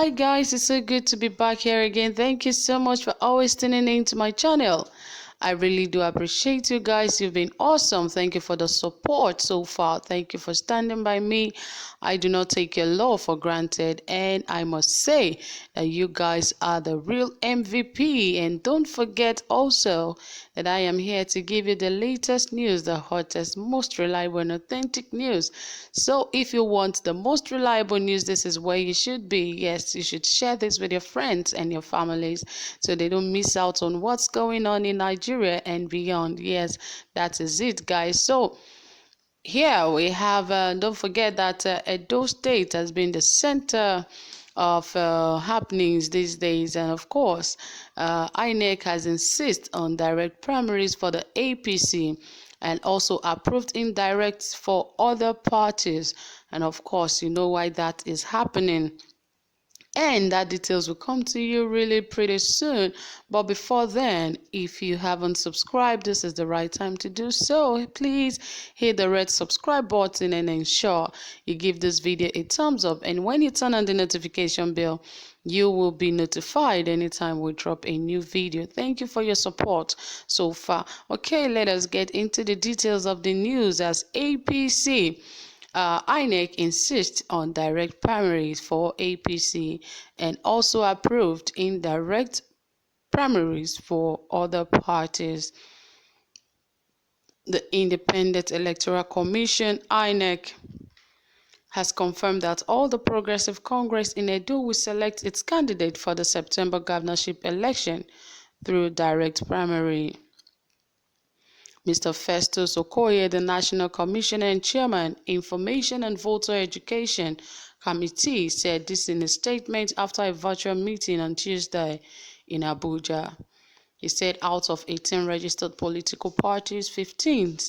Hi guys, it's so good to be back here again. Thank you so much for always tuning in to my channel. I really do appreciate you guys. You've been awesome. Thank you for the support so far. Thank you for standing by me. I do not take your love for granted, and I must say that you guys are the real MVP. And don't forget also that I am here to give you the latest news, the hottest, most reliable and authentic news. So if you want the most reliable news, this is where you should be. Yes, you should share this with your friends and your families so they don't miss out on what's going on in Nigeria and beyond. Yes, that is it, guys. So here we have, don't forget that Edo State has been the center of happenings these days, and of course, Inec has insisted on direct primaries for the APC and also approved indirects for other parties. And of course, you know why that is happening. And that details will come to you really pretty soon. But before then, if you haven't subscribed, this is the right time to do so. Please hit the red subscribe button and ensure you give this video a thumbs up. And when you turn on the notification bell, you will be notified anytime we drop a new video. Thank you for your support so far. Okay, let us get into the details of the news. As APC Inec insists on direct primaries for APC and also approved indirect primaries for other parties. The Independent Electoral Commission, Inec, has confirmed that all the Progressive Congress in Edo will select its candidate for the September governorship election through direct primary. Mr. Festus Okoye, the National Commissioner and Chairman, Information and Voter Education Committee, said this in a statement after a virtual meeting on Tuesday in Abuja. He said out of 18 registered political parties, 15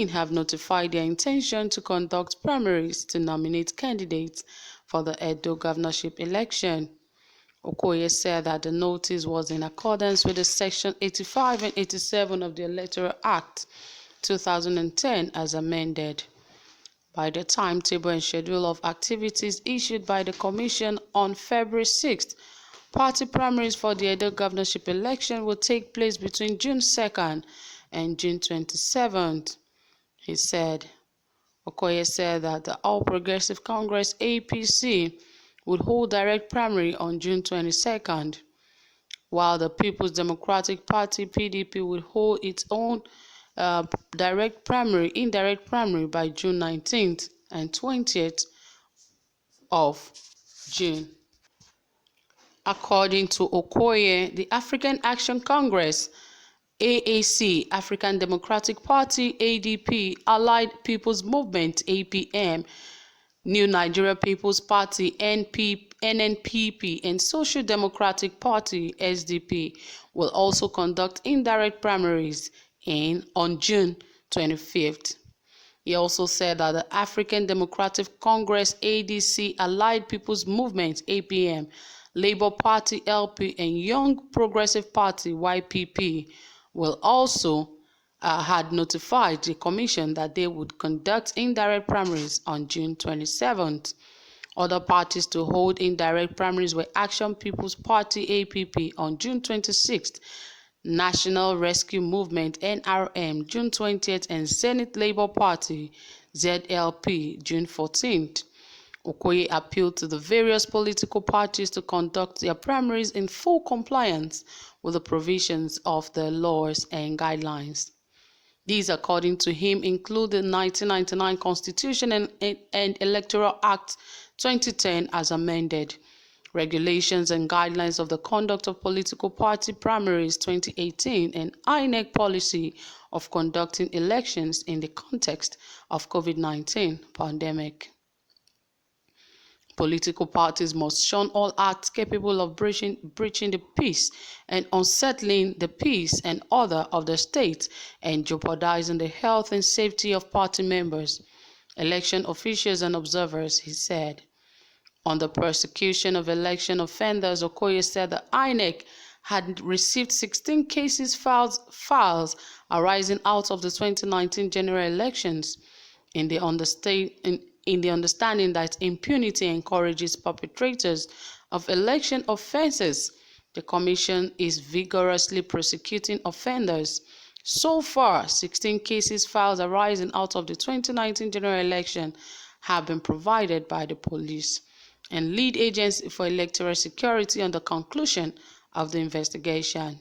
have notified their intention to conduct primaries to nominate candidates for the Edo governorship election. Okoye said that the notice was in accordance with the Section 85 and 87 of the Electoral Act 2010 as amended. By the timetable and schedule of activities issued by the Commission on February 6th, party primaries for the Edo governorship election will take place between June 2nd and June 27th, he said. Okoye said that the All Progressive Congress APC would hold direct primary on June 22nd, while the People's Democratic Party PDP would hold its own indirect primary by June 19th and 20th of June. According to Okoye, the African Action Congress AAC, African Democratic Party ADP, Allied People's Movement APM, New Nigeria People's Party NNPP, and Social Democratic Party SDP will also conduct indirect primaries on June 25th. He also said that the African Democratic Congress ADC, Allied People's Movement APM, Labour Party LP, and Young Progressive Party YPP will also had notified the Commission that they would conduct indirect primaries on June 27th. Other parties to hold indirect primaries were Action People's Party APP on June 26th, National Rescue Movement NRM June 20th, and Zenith Labour Party ZLP June 14th. Okoye appealed to the various political parties to conduct their primaries in full compliance with the provisions of the laws and guidelines. These, according to him, include the 1999 Constitution and Electoral Act 2010 as amended, Regulations and Guidelines of the Conduct of Political Party Primaries 2018, and Inec Policy of Conducting Elections in the Context of COVID-19 Pandemic. Political parties must shun all acts capable of breaching the peace and unsettling the peace and order of the state and jeopardizing the health and safety of party members, election officials and observers, he said. On the persecution of election offenders, Okoye said that INEC had received 16 cases files arising out of the 2019 general elections in the understanding that impunity encourages perpetrators of election offenses. The Commission is vigorously prosecuting offenders. So far, 16 cases filed arising out of the 2019 general election have been provided by the police and lead agency for electoral security on the conclusion of the investigation.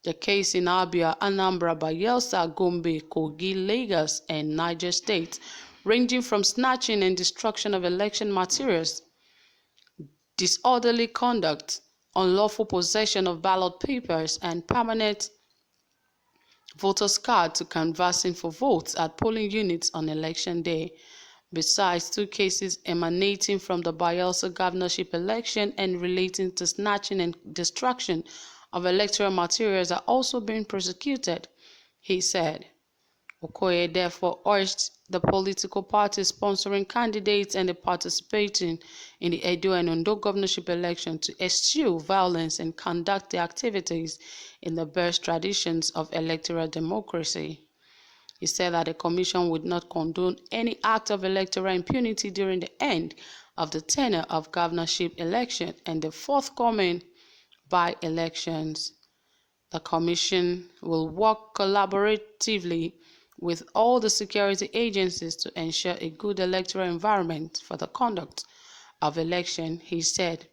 The case in Abia, Anambra, Bayelsa, Gombe, Kogi, Lagos, and Niger State, ranging from snatching and destruction of election materials, disorderly conduct, unlawful possession of ballot papers, and permanent voters' card to canvassing for votes at polling units on election day. Besides, 2 cases emanating from the Bayelsa governorship election and relating to snatching and destruction of electoral materials are also being prosecuted, he said. Okoye therefore urged the political parties sponsoring candidates and the participating in the Edo and Ondo governorship election to eschew violence and conduct their activities in the best traditions of electoral democracy. He said that the Commission would not condone any act of electoral impunity during the end of the tenure of governorship election and the forthcoming by-elections. The Commission will work collaboratively with all the security agencies to ensure a good electoral environment for the conduct of election, he said.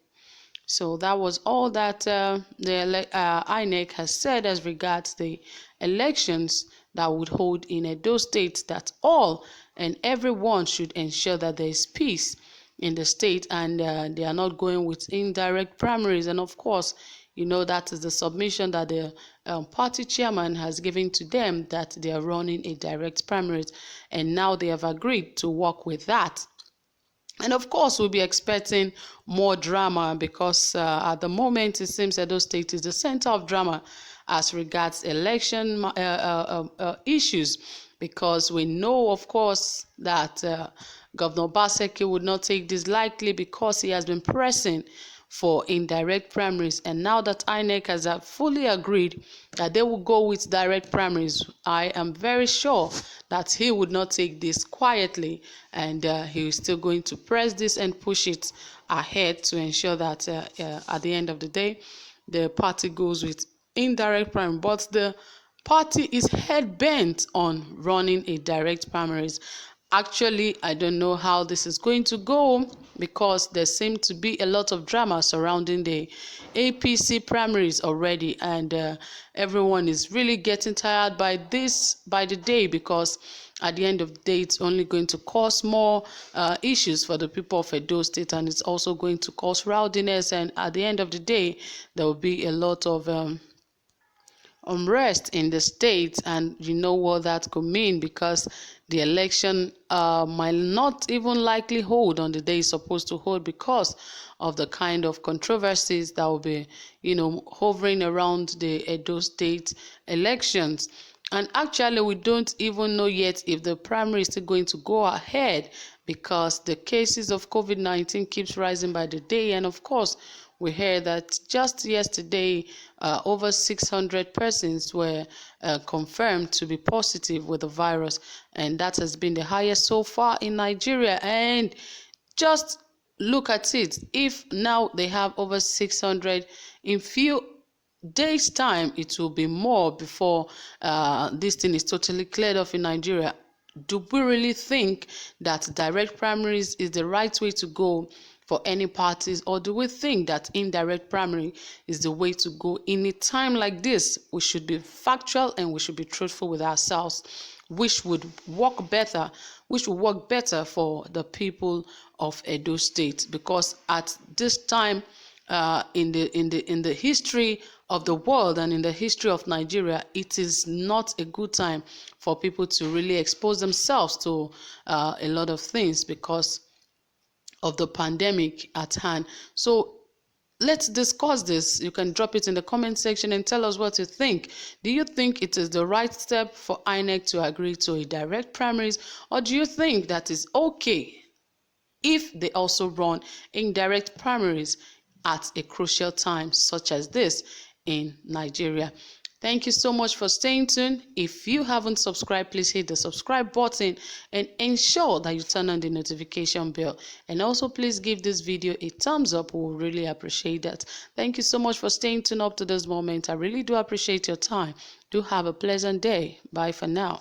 So that was all that the Inec has said as regards the elections that would hold in Edo State, that all and everyone should ensure that there is peace in the state and they are not going with indirect primaries. And of course, you know, that is the submission that the party chairman has given to them, that they are running a direct primaries, and now they have agreed to work with that. And of course, we'll be expecting more drama because at the moment, it seems Edo State is the center of drama as regards election issues, because we know, of course, that Governor Baseki would not take this lightly because he has been pressing for indirect primaries. And now that Inec has fully agreed that they will go with direct primaries, I am very sure that he would not take this quietly, and he is still going to press this and push it ahead to ensure that at the end of the day, the party goes with indirect primary. But the party is head-bent on running a direct primaries. Actually, I don't know how this is going to go because there seems to be a lot of drama surrounding the APC primaries already, and everyone is really getting tired by this by the day, because at the end of the day, it's only going to cause more issues for the people of Edo State, and it's also going to cause rowdiness, and at the end of the day, there will be a lot of unrest in the state, and you know what that could mean, because the election might not even likely hold on the day it's supposed to hold because of the kind of controversies that will be, hovering around the Edo State elections. And actually, we don't even know yet if the primary is still going to go ahead, because the cases of COVID-19 keeps rising by the day. And of course, we heard that just yesterday, over 600 persons were confirmed to be positive with the virus, and that has been the highest so far in Nigeria. And just look at it, if now they have over 600, in few days' time, it will be more before this thing is totally cleared off in Nigeria. Do we really think that direct primaries is the right way to go for any parties, or do we think that indirect primary is the way to go? In a time like this, we should be factual and we should be truthful with ourselves, which would work better for the people of Edo State, because at this time in the history of the world and in the history of Nigeria, it is not a good time for people to really expose themselves to a lot of things because of the pandemic at hand. So let's discuss this. You can drop it in the comment section and tell us what you think. Do you think it is the right step for Inec to agree to a direct primaries, or do you think that is okay if they also run indirect primaries at a crucial time such as this in Nigeria? Thank you so much for staying tuned. If you haven't subscribed, please hit the subscribe button and ensure that you turn on the notification bell. And also please give this video a thumbs up. We will really appreciate that. Thank you so much for staying tuned up to this moment. I really do appreciate your time. Do have a pleasant day. Bye for now.